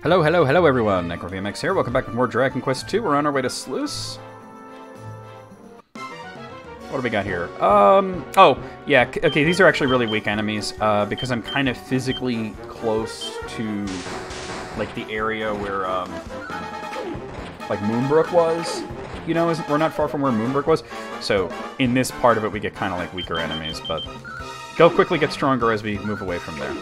Hello, hello, hello everyone, NecroVMX here. Welcome back to more Dragon Quest II. We're on our way to Sluice. What do we got here? Oh, yeah, okay, these are actually really weak enemies, because I'm kind of physically close to, like, the area where, like, Moonbrook was. You know, we're not far from where Moonbrook was. So, in this part of it, we get kind of, like, weaker enemies, but they'll quickly get stronger as we move away from there.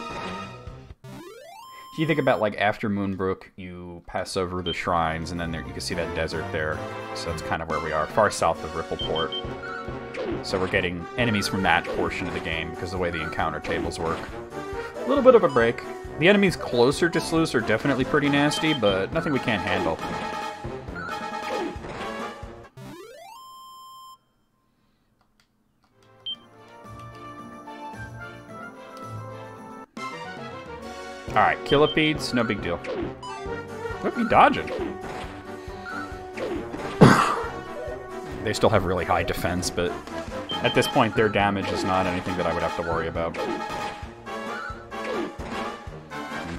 If you think about, like, after Moonbrook, you pass over the shrines, and then there, you can see that desert there. So that's kind of where we are, far south of Rippleport. So we're getting enemies from that portion of the game, because of the way the encounter tables work. A little bit of a break. The enemies closer to Sluice are definitely pretty nasty, but nothing we can't handle. Alright, Killipedes, no big deal. Look at me dodging. They still have really high defense, but at this point their damage is not anything that I would have to worry about.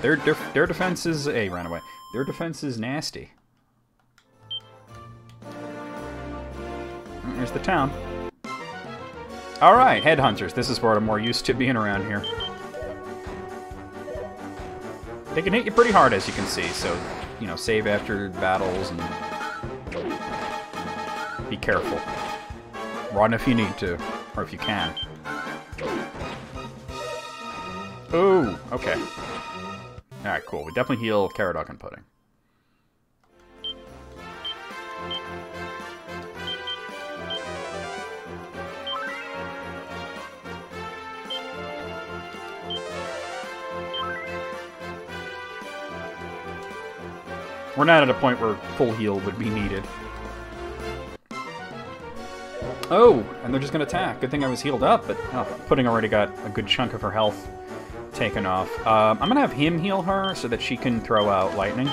Their defense is... Hey, ran away. Their defense is nasty. Here's the town. Alright, headhunters. This is where I'm more used to being around here. They can hit you pretty hard, as you can see, so, you know, save after battles and be careful. Run if you need to, or if you can. Ooh, okay. Alright, cool. We definitely heal Caradoc and Pudding. We're not at a point where full heal would be needed. Oh, and they're just going to attack. Good thing I was healed up, but oh, Pudding already got a good chunk of her health taken off. I'm going to have him heal her so that she can throw out lightning.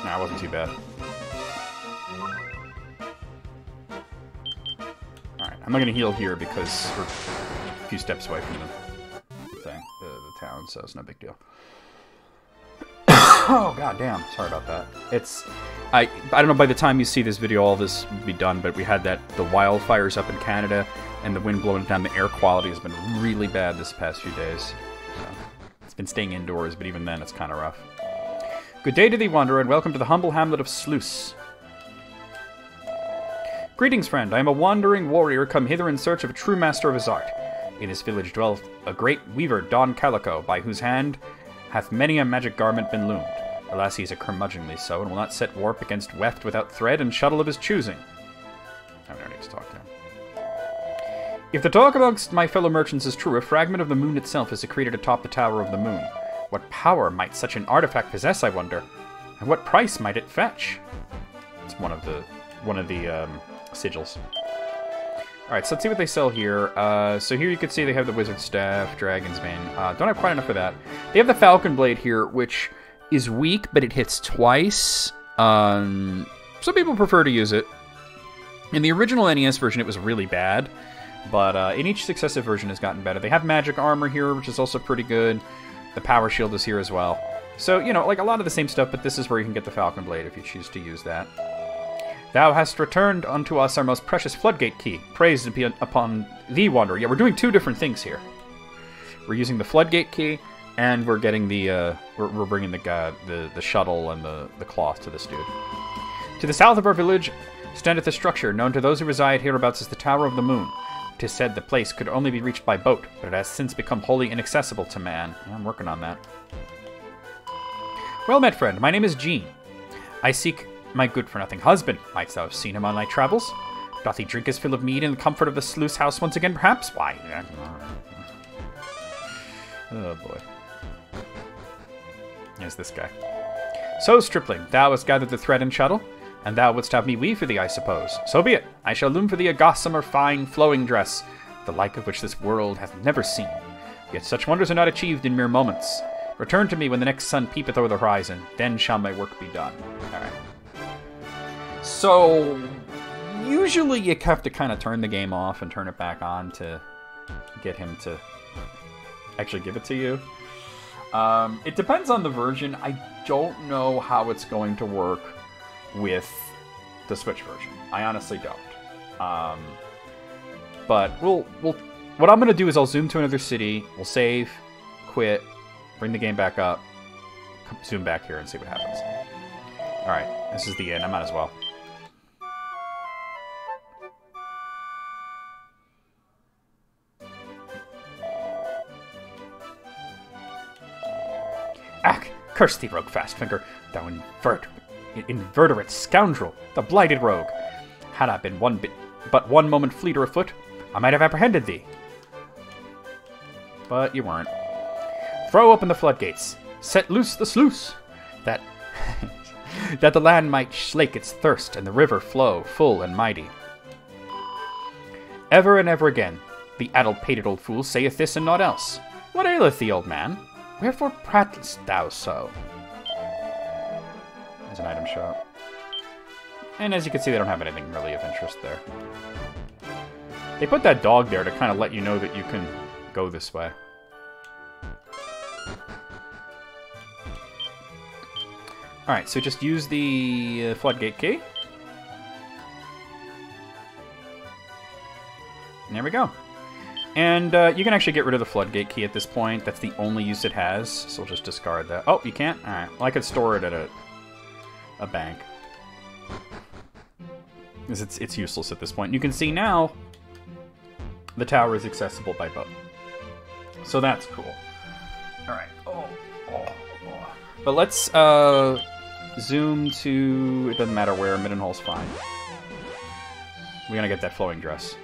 Nah, it wasn't too bad. Alright, I'm not going to heal here because we're a few steps away from the thing, the town, so it's no big deal. Oh, goddamn. Sorry about that. I don't know, by the time you see this video, all this will be done, but we had the wildfires up in Canada, and the wind blowing down. The air quality has been really bad this past few days. It's been staying indoors, but even then, it's kind of rough. Good day to thee, wanderer, and welcome to the humble hamlet of Sluice. Greetings, friend. I am a wandering warrior come hither in search of a true master of his art. In this village dwelleth a great weaver, Don Calico, by whose hand hath many a magic garment been loomed. Alas, he is a curmudgeonly so, and will not set warp against weft without thread and shuttle of his choosing. I don't need to talk to him. If the talk amongst my fellow merchants is true, a fragment of the moon itself is secreted atop the tower of the moon. What power might such an artifact possess, I wonder? And what price might it fetch? It's one of the sigils. Alright, so let's see what they sell here. So here you can see they have the Wizard Staff, Dragon's Bane. Don't have quite enough of that. They have the Falcon Blade here, which is weak, but it hits twice. Some people prefer to use it. In the original NES version, it was really bad. But in each successive version, it's gotten better. They have magic armor here, which is also pretty good. The Power Shield is here as well. So, you know, like a lot of the same stuff, but this is where you can get the Falcon Blade if you choose to use that. Thou hast returned unto us our most precious floodgate key. Praise be upon thee, wanderer. Yeah, we're doing two different things here. We're using the floodgate key, and we're getting the we're bringing the shuttle and the cloth to this dude. To the south of our village standeth a structure known to those who reside hereabouts as the Tower of the Moon. 'Tis said the place could only be reached by boat, but it has since become wholly inaccessible to man. Yeah, I'm working on that. Well met, friend. My name is Jean. I seek my good-for-nothing husband. Mightst thou have seen him on thy travels? Doth he drink his fill of mead in the comfort of the sluice house once again, perhaps? Why? Oh, boy. Here's this guy. So, stripling, thou hast gathered the thread and shuttle, and thou wouldst have me weave for thee, I suppose. So be it. I shall loom for thee a gossamer fine flowing dress, the like of which this world hath never seen. Yet such wonders are not achieved in mere moments. Return to me when the next sun peepeth o'er the horizon. Then shall my work be done. All right. So, Usually you have to kind of turn the game off and turn it back on to get him to actually give it to you. It depends on the version. I don't know how it's going to work with the Switch version. I honestly don't. But what I'm going to do is I'll zoom to another city, we'll save, quit, bring the game back up, zoom back here and see what happens. Alright, this is the end. I might as well. Ack! Curse thee, rogue Fastfinger, thou inverterate scoundrel, the blighted rogue! Had I been but one moment fleeter of foot, I might have apprehended thee. But you weren't. Throw open the floodgates. Set loose the sluice, that that the land might slake its thirst and the river flow full and mighty. Ever and ever again, the addle-pated old fool saith this and naught else. What aileth thee, old man? Wherefore prattlest thou so? There's an item shop. And as you can see, they don't have anything really of interest there. They put that dog there to kind of let you know that you can go this way. Alright, so just use the floodgate key. And there we go. And you can actually get rid of the floodgate key at this point. That's the only use it has, so we'll just discard that. Oh, you can't? Alright, well, I could store it at a bank. Because it's useless at this point. You can see now the tower is accessible by boat. So that's cool. Alright. But let's zoom to... It doesn't matter where. Middenhall's fine. We're gonna get that flowing dress.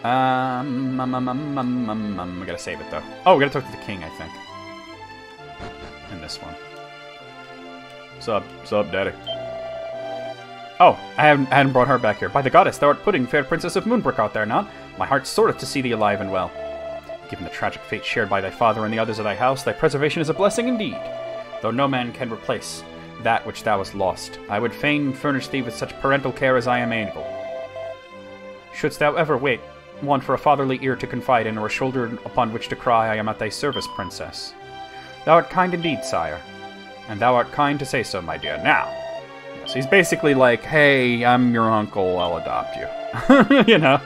We gotta save it, though. Oh, we gotta talk to the king, I think. In this one. Sup, daddy. Oh, I hadn't brought her back here. By the goddess, thou art pudding, fair princess of Moonbrook, art there not? My heart soreth to see thee alive and well. Given the tragic fate shared by thy father and the others of thy house, thy preservation is a blessing indeed. Though no man can replace that which thou hast lost, I would fain furnish thee with such parental care as I am able. Shouldst thou ever want for a fatherly ear to confide in, or a shoulder upon which to cry, I am at thy service, princess. Thou art kind indeed, sire. And thou art kind to say so, my dear. Now, so he's basically like, hey, I'm your uncle, I'll adopt you. You know?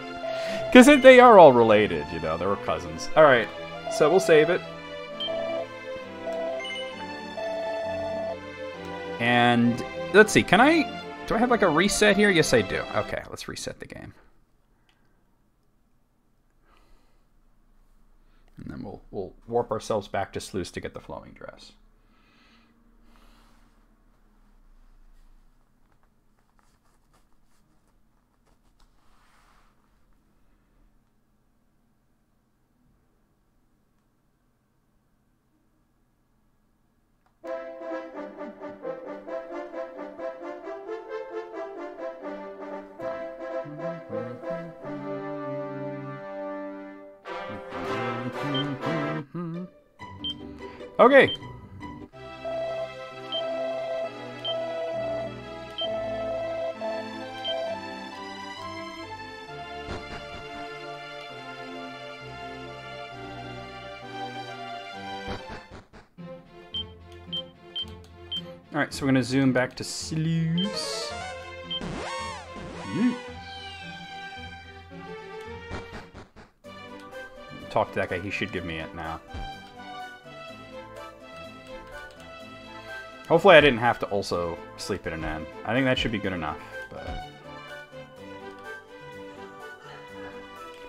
Because they are all related, you know, they're cousins. Alright, so we'll save it. And, let's see, do I have like a reset here? Yes, I do. Okay, let's reset the game. And then we'll warp ourselves back to Sluice to get the flowing dress. Okay. Alright, so we're going to zoom back to Sluice. Talk to that guy, he should give me it now. Hopefully I didn't have to also sleep at an inn. I think that should be good enough, but...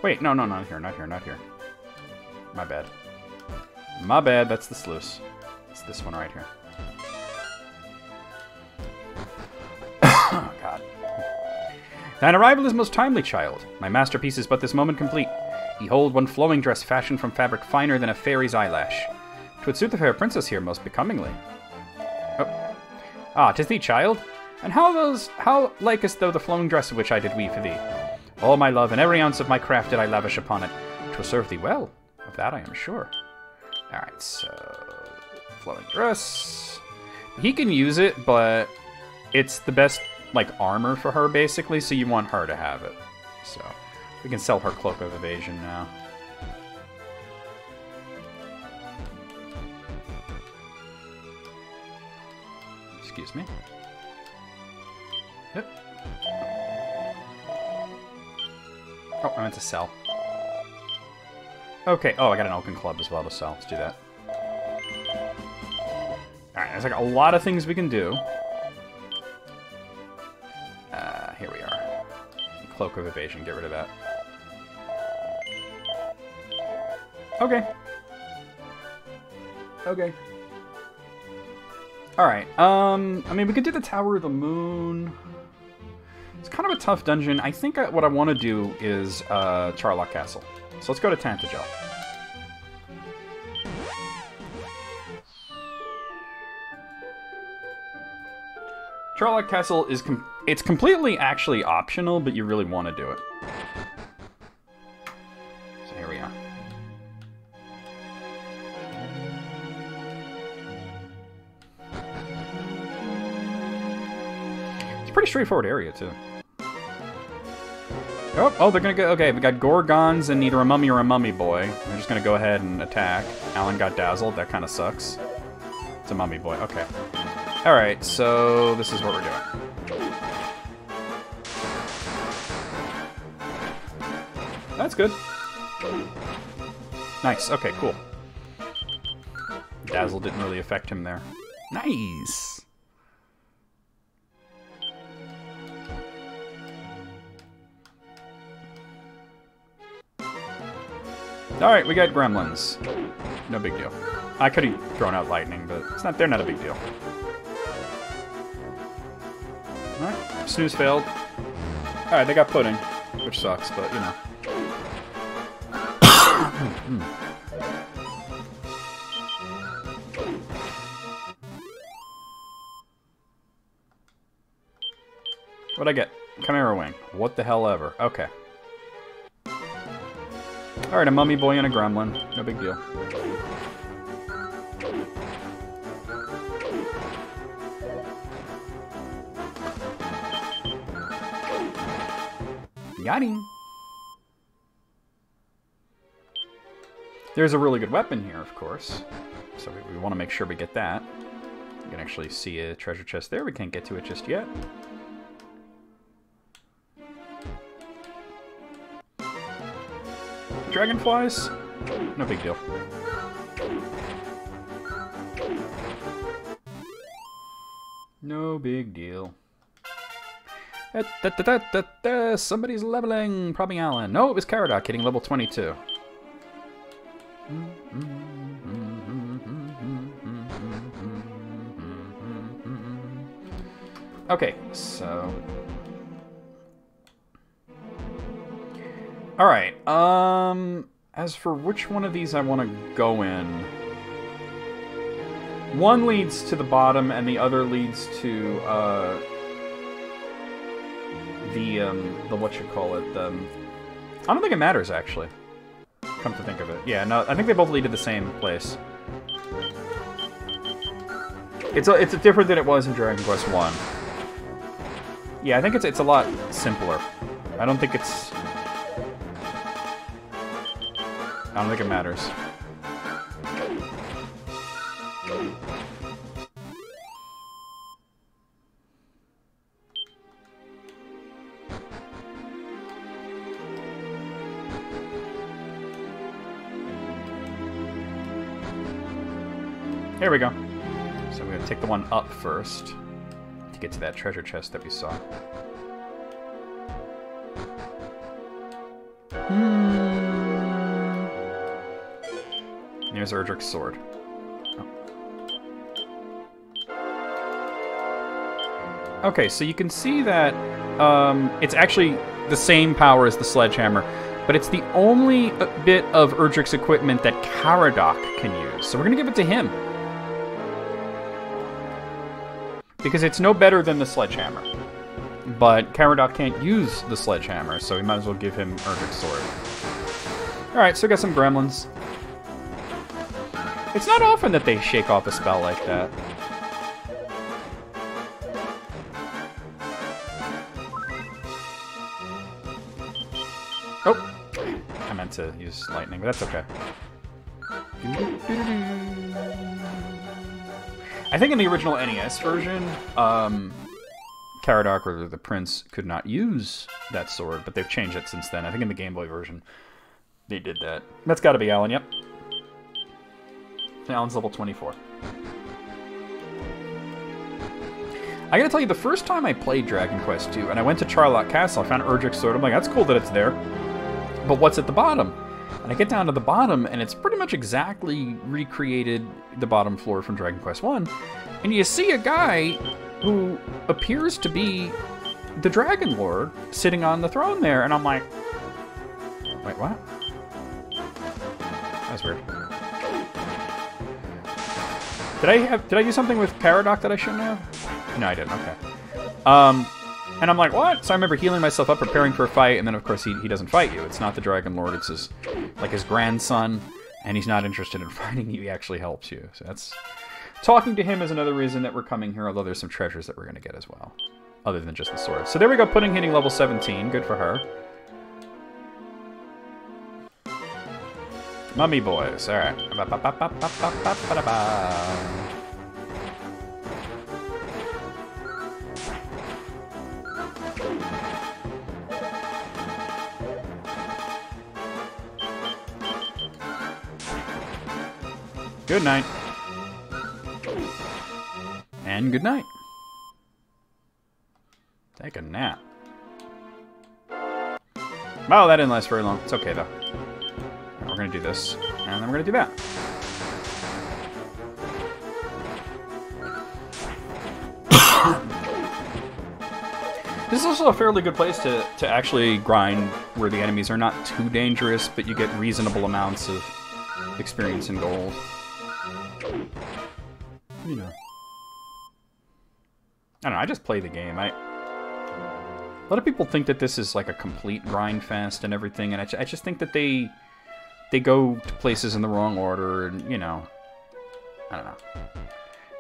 Wait, no, not here, not here, not here. My bad. My bad, that's the sluice. It's this one right here. Oh, God. Thine arrival is most timely, child. My masterpiece is but this moment complete. Behold, one flowing dress fashioned from fabric finer than a fairy's eyelash. 'Twould suit the fair princess here most becomingly. Oh. Ah, 'tis thee, child? And how likest thou the flowing dress of which I did weave for thee? All my love and every ounce of my craft did I lavish upon it. 'Twill serve thee well, of that I am sure. Alright, so... flowing dress... He can use it, but it's the best like, armor for her, basically, so you want her to have it. So, we can sell her Cloak of Evasion now. Excuse me. Yep. Oh, I meant to sell. Okay, oh, I got an Oaken Club as well to sell. Let's do that. Alright, there's like a lot of things we can do. Here we are. Cloak of Evasion, get rid of that. Okay. Okay. Alright, I mean, we could do the Tower of the Moon. It's kind of a tough dungeon. I think what I want to do is Charlock Castle. So let's go to Tantagel. Charlock Castle is it's completely actually optional, but you really want to do it. So here we are. It's a pretty straightforward area, too. Oh, they're gonna go. Okay, we got Gorgons and either a mummy or a mummy boy. They're just gonna go ahead and attack. Alan got dazzled. That kind of sucks. It's a mummy boy. Okay. Alright, so this is what we're doing. That's good. Nice. Okay, cool. Dazzle didn't really affect him there. Nice! Alright, we got gremlins. No big deal. I could have thrown out lightning, but they're not a big deal. Alright, snooze failed. Alright, they got pudding, which sucks, but you know. What'd I get? Chimera Wing. What the hell ever. Okay. Alright, a mummy boy and a gremlin. No big deal. Got him. There's a really good weapon here, of course. So we want to make sure we get that. You can actually see a treasure chest there. We can't get to it just yet. Dragonflies? No big deal. No big deal. Somebody's leveling. Probably Alan. No, it was Caradoc hitting level 22. Okay, so... Alright, as for which one of these I want to go in... One leads to the bottom, and the other leads to, the whatchamacallit, I don't think it matters, actually. Come to think of it. Yeah, no, I think they both lead to the same place. It's different than it was in Dragon Quest 1. Yeah, I think it's a lot simpler. I don't think it matters. Here we go. So we're gonna take the one up first to get to that treasure chest that we saw. There's Erdrick's sword. Oh. Okay, so you can see that it's actually the same power as the sledgehammer, but it's the only bit of Erdrick's equipment that Caradoc can use. So we're gonna give it to him. Because it's no better than the sledgehammer. But Caradoc can't use the sledgehammer, so we might as well give him Erdrick's sword. Alright, so we got some gremlins. It's not often that they shake off a spell like that. Oh! I meant to use lightning, but that's okay. I think in the original NES version, Caradoc, or the Prince, could not use that sword, but they've changed it since then. I think in the Game Boy version, they did that. That's gotta be Alan, yep. Alan's level 24. I gotta tell you, the first time I played Dragon Quest II, and I went to Charlotte Castle, I found Erdrick's sword. I'm like, that's cool that it's there. But what's at the bottom? And I get down to the bottom, and it's pretty much exactly recreated the bottom floor from Dragon Quest I. And you see a guy who appears to be the Dragon Lord sitting on the throne there, and I'm like, wait, what? That's weird. Did I do something with Caradoc that I shouldn't have? No, I didn't. Okay. And I'm like, what? So I remember healing myself up, preparing for a fight, and then of course he doesn't fight you. It's not the Dragon Lord. It's his grandson, and he's not interested in fighting you. He actually helps you. So that's talking to him is another reason that we're coming here. Although there's some treasures that we're gonna get as well, other than just the sword. So there we go. Pudding hitting level 17. Good for her. Mummy boys. All right. Good night. And good night. Take a nap. Well, that didn't last very long. It's okay, though. Right, we're going to do this, and then we're going to do that. This is also a fairly good place to actually grind, where the enemies are not too dangerous, but you get reasonable amounts of experience and gold. You know. I don't know, I just play the game. A lot of people think that this is like a complete grind fest and everything, and I just think that they go to places in the wrong order, and, you know, I don't know.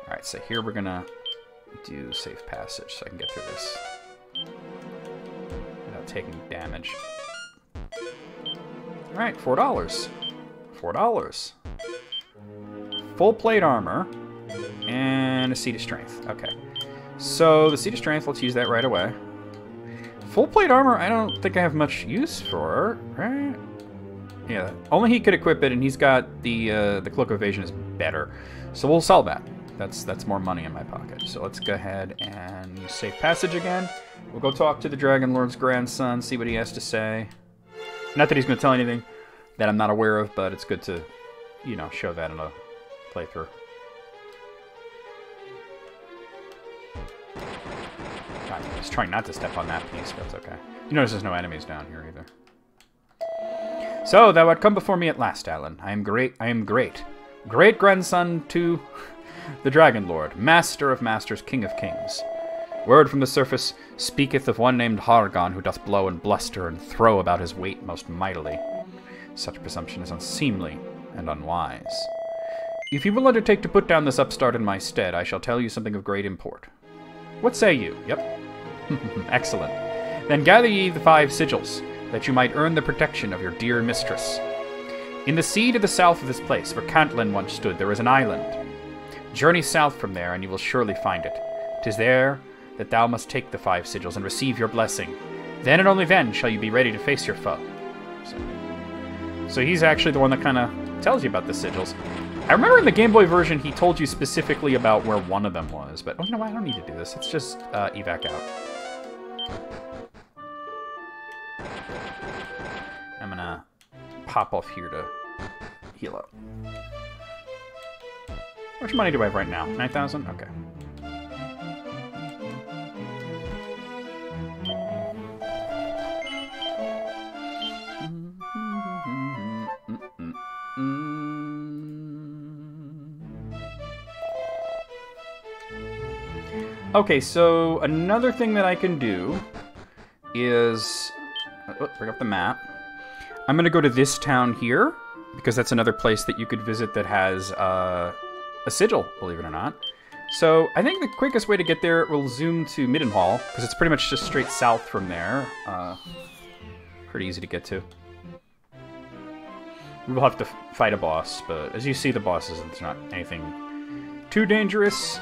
Alright, so here we're gonna do safe passage so I can get through this without taking damage. Alright, $4. $4. Full plate armor and a seat of strength. Okay. So the seat of strength, let's use that right away. Full plate armor, I don't think I have much use for, right? Yeah, only he could equip it, and he's got the cloak of evasion is better. So we'll sell that. That's more money in my pocket. So let's go ahead and use safe passage again. We'll go talk to the Dragon Lord's grandson, see what he has to say. Not that he's going to tell anything that I'm not aware of, but it's good to, you know, show that in a playthrough. I'm just trying not to step on that piece, but it's okay. You notice there's no enemies down here either. So, thou art come before me at last, Alan. I am great. Great-grandson to the Dragon Lord, Master of Masters, King of Kings. Word from the surface speaketh of one named Hargon, who doth blow and bluster and throw about his weight most mightily. Such presumption is unseemly and unwise. If you will undertake to put down this upstart in my stead, I shall tell you something of great import. What say you? Yep. Excellent. Then gather ye the 5 sigils, that you might earn the protection of your dear mistress. In the sea to the south of this place, where Cantlin once stood, there is an island. Journey south from there, and you will surely find it. 'Tis there that thou must take the 5 sigils and receive your blessing. Then and only then shall you be ready to face your foe. So he's actually the one that kind of tells you about the sigils. I remember in the Game Boy version, he told you specifically about where one of them was, but, oh, you know what, I don't need to do this. It's just evac out. I'm gonna pop off here to heal up. How much money do I have right now? 9,000? Okay. Okay, so another thing that I can do is bring up the map. I'm going to go to this town here, because that's another place that you could visit that has a sigil, believe it or not. So I think the quickest way to get there, we'll zoom to Middenhall, because it's pretty much just straight south from there. Pretty easy to get to. We will have to fight a boss, but as you see, the bosses, it's not anything too dangerous.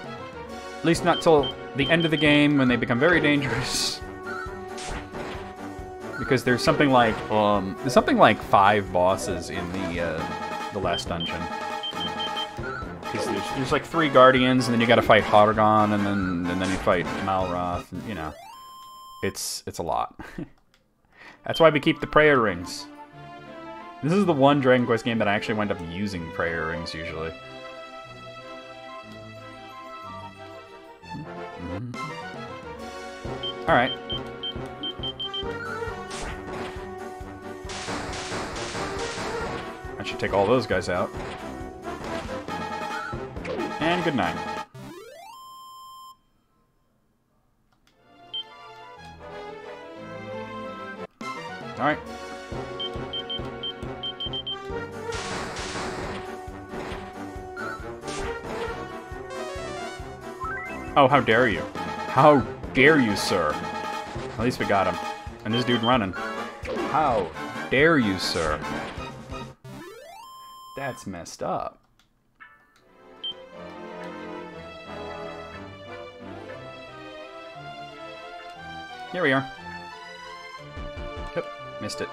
At least not till the end of the game when they become very dangerous. Because there's something like 5 bosses in the last dungeon. Because there's like 3 guardians, and then you got to fight Hargon, and then you fight Malroth, and, you know, it's a lot. That's why we keep the prayer rings. This is the one Dragon Quest game that I actually wind up using prayer rings usually. Alright. I should take all those guys out. And good night. Alright. Oh, how dare you. How dare you, sir. At least we got him. And this dude running. How dare you, sir. That's messed up. Here we are. Yep, missed it.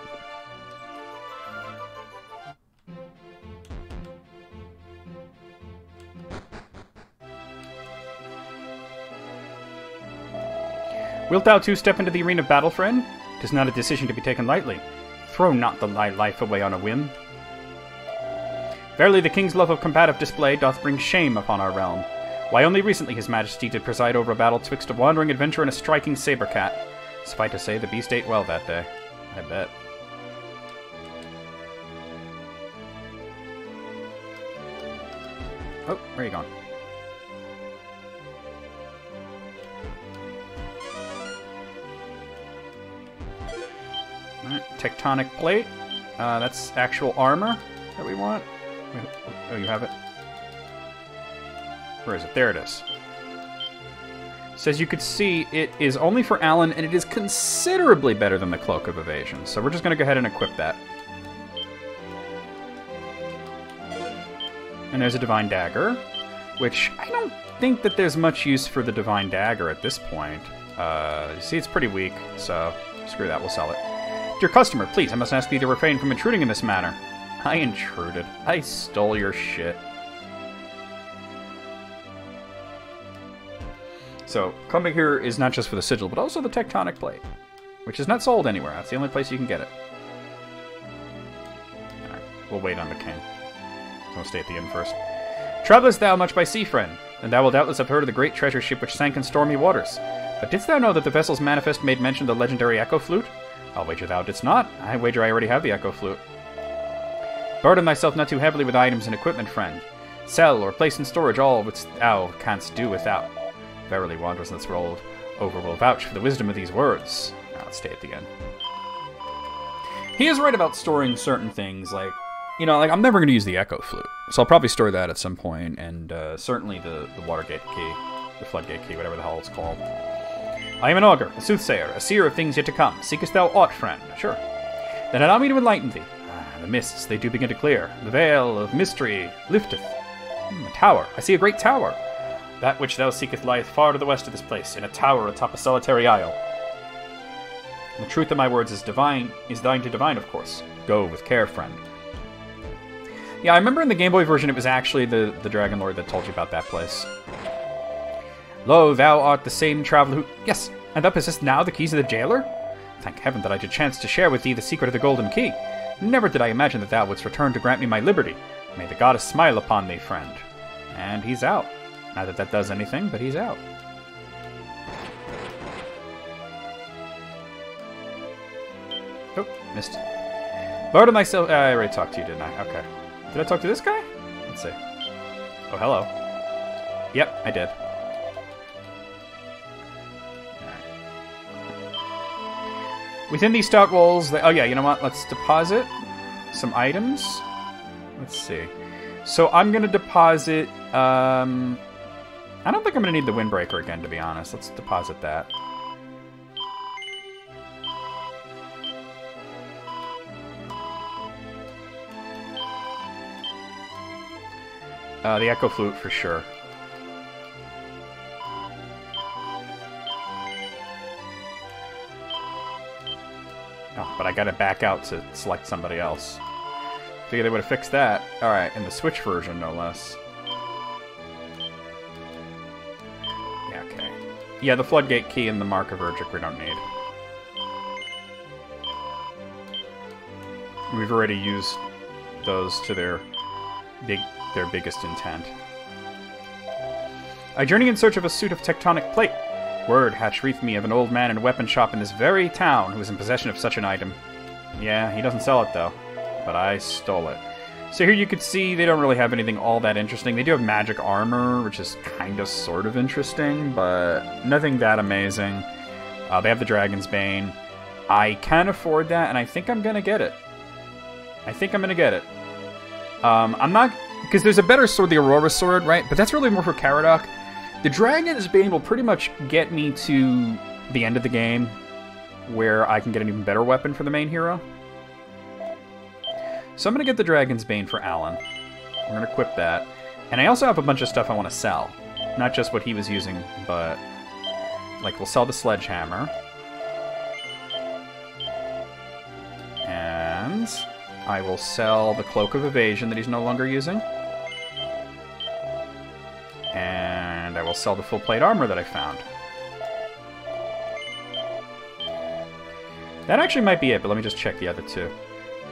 Wilt thou too step into the arena of battle, friend? 'Tis not a decision to be taken lightly. Throw not thy life away on a whim. Verily the king's love of combative display doth bring shame upon our realm. Why only recently his majesty did preside over a battle twixt a wandering adventurer and a striking saber cat. Suffice to say, the beast ate well that day. I bet. Oh, where are you going? Alright, tectonic plate. That's actual armor that we want. Oh, you have it? Where is it? There it is. Says you could see it is only for Alan, and it is considerably better than the Cloak of Evasion. So we're just going to go ahead and equip that. And there's a Divine Dagger, which I don't think that there's much use for the Divine Dagger at this point. You see, it's pretty weak, so screw that, we'll sell it. Dear customer, please, I must ask you to refrain from intruding in this manner. I intruded. I stole your shit. So, coming here is not just for the sigil, but also the tectonic plate, which is not sold anywhere. That's the only place you can get it. Alright, we'll wait on the king. So we'll stay at the inn first. Travellest thou much by sea, friend? Then thou wilt doubtless have heard of the great treasure ship which sank in stormy waters. But didst thou know that the vessel's manifest made mention of the legendary Echo Flute? I'll wager thou didst not. I wager I already have the Echo Flute. Burden thyself not too heavily with items and equipment, friend. Sell or place in storage all which thou canst do without. Verily, wanderers in this world over will vouch for the wisdom of these words. Now, let's stay at the end. He is right about storing certain things, like, you know, like, I'm never going to use the Echo Flute, so I'll probably store that at some point, and certainly the Watergate Key, the Floodgate Key, whatever the hell it's called. I am an augur, a soothsayer, a seer of things yet to come. Seekest thou aught, friend? Sure. Then allow me to enlighten thee. The mists, they do begin to clear. The veil of mystery lifteth. A tower. I see a great tower. That which thou seekest lieth far to the west of this place, in a tower atop a solitary isle. And the truth of my words is thine to divine, of course. Go with care, friend. Yeah, I remember in the Game Boy version it was actually the Dragon Lord that told you about that place. Lo, thou art the same traveller who... Yes, and thou possessest now the keys of the jailer? Thank heaven that I did chance to share with thee the secret of the Golden Key. Never did I imagine that thou wouldst return to grant me my liberty. May the goddess smile upon thee, friend. And he's out. Not that that does anything, but he's out. Oh, missed. Burden myself... I already talked to you, didn't I? Okay. Did I talk to this guy? Let's see. Oh, hello. Yep, I did. Alright. Within these stout walls... Oh, yeah, you know what? Let's deposit some items. Let's see. So I'm going to deposit... I don't think I'm going to need the Windbreaker again, to be honest. Let's deposit that. The Echo Flute for sure. Oh, but I gotta back out to select somebody else. Figure they would have fixed that. Alright, in the Switch version, no less. Yeah, okay. Yeah, the Floodgate Key and the Mark of Urgic we don't need. We've already used those to their biggest intent. I journey in search of a suit of tectonic plate. Word hath reached me of an old man in a weapon shop in this very town who is in possession of such an item. Yeah, he doesn't sell it though, but I stole it. So here you can see they don't really have anything all that interesting. They do have magic armor, which is kind of sort of interesting, but nothing that amazing. They have the Dragon's Bane. I can afford that, and I think I'm gonna get it. I'm not... Because there's a better sword, the Aurora Sword, right? But that's really more for Caradoc. The Dragon's Bane will pretty much get me to the end of the game, where I can get an even better weapon for the main hero. So I'm going to get the Dragon's Bane for Alan. We're going to equip that. And I also have a bunch of stuff I want to sell. Not just what he was using, but... Like, we'll sell the Sledgehammer. And... I will sell the Cloak of Evasion that he's no longer using. And I will sell the full plate armor that I found. That actually might be it, but let me just check the other two.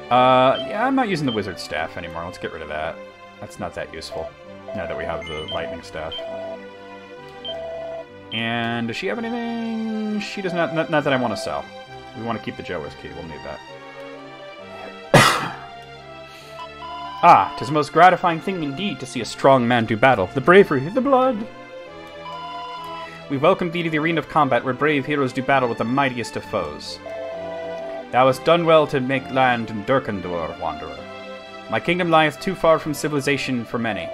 Yeah, I'm not using the Wizard Staff anymore. Let's get rid of that. That's not that useful, now that we have the Lightning Staff. And does she have anything? She does not that I want to sell. We want to keep the Jower's Key. We'll need that. Ah, 'tis a most gratifying thing indeed to see a strong man do battle. The bravery, the blood. We welcome thee to the arena of combat where brave heroes do battle with the mightiest of foes. Thou hast done well to make land in Durkandor, wanderer. My kingdom lieth too far from civilization for many.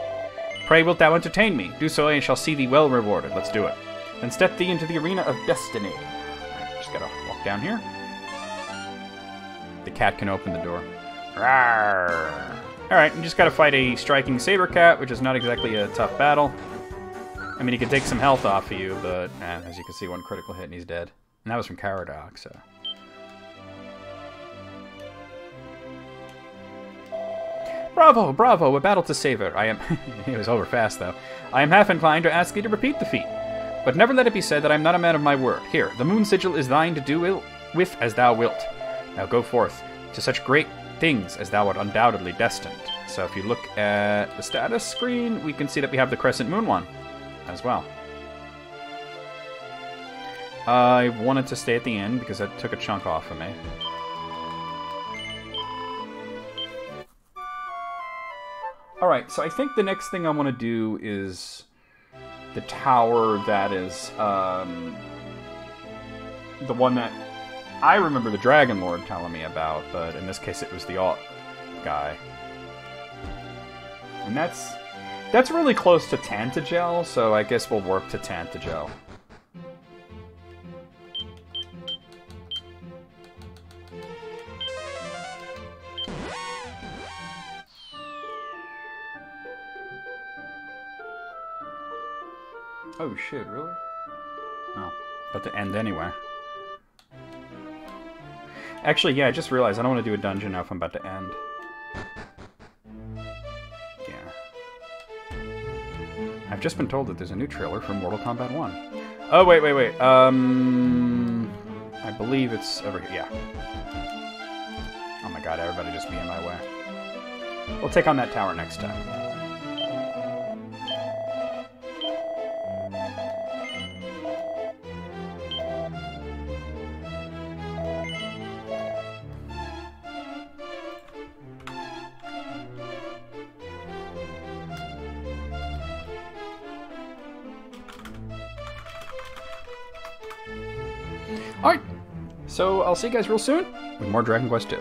Pray wilt thou entertain me? Do so, and I shall see thee well rewarded. Let's do it. Then step thee into the arena of destiny. Right, just gotta walk down here. The cat can open the door. Rawr. Alright, you just gotta fight a striking saber cat, which is not exactly a tough battle. I mean, he can take some health off of you, but as you can see, one critical hit and he's dead. And that was from Caradoc, so... Bravo, bravo, a battle to savor. I am... It was over fast, though. I am half inclined to ask thee to repeat the feat. But never let it be said that I am not a man of my word. Here, the moon sigil is thine to do with as thou wilt. Now go forth to such great things as thou art undoubtedly destined. So if you look at the status screen, we can see that we have the Crescent Moon one as well. I wanted to stay at the end because that took a chunk off of me. Alright, so I think the next thing I want to do is the tower that is the one that I remember the Dragon Lord telling me about, but in this case it was the alt guy. And that's really close to Tantagel, so I guess we'll work to Tantagel. Oh shit, really? Oh, about to end anyway. Actually, yeah, I just realized I don't want to do a dungeon now if I'm about to end. Yeah. I've just been told that there's a new trailer for Mortal Kombat 1. Oh, wait. I believe it's over here. Yeah. Oh my god, everybody just be in my way. We'll take on that tower next time. Alright, so I'll see you guys real soon with more Dragon Quest II.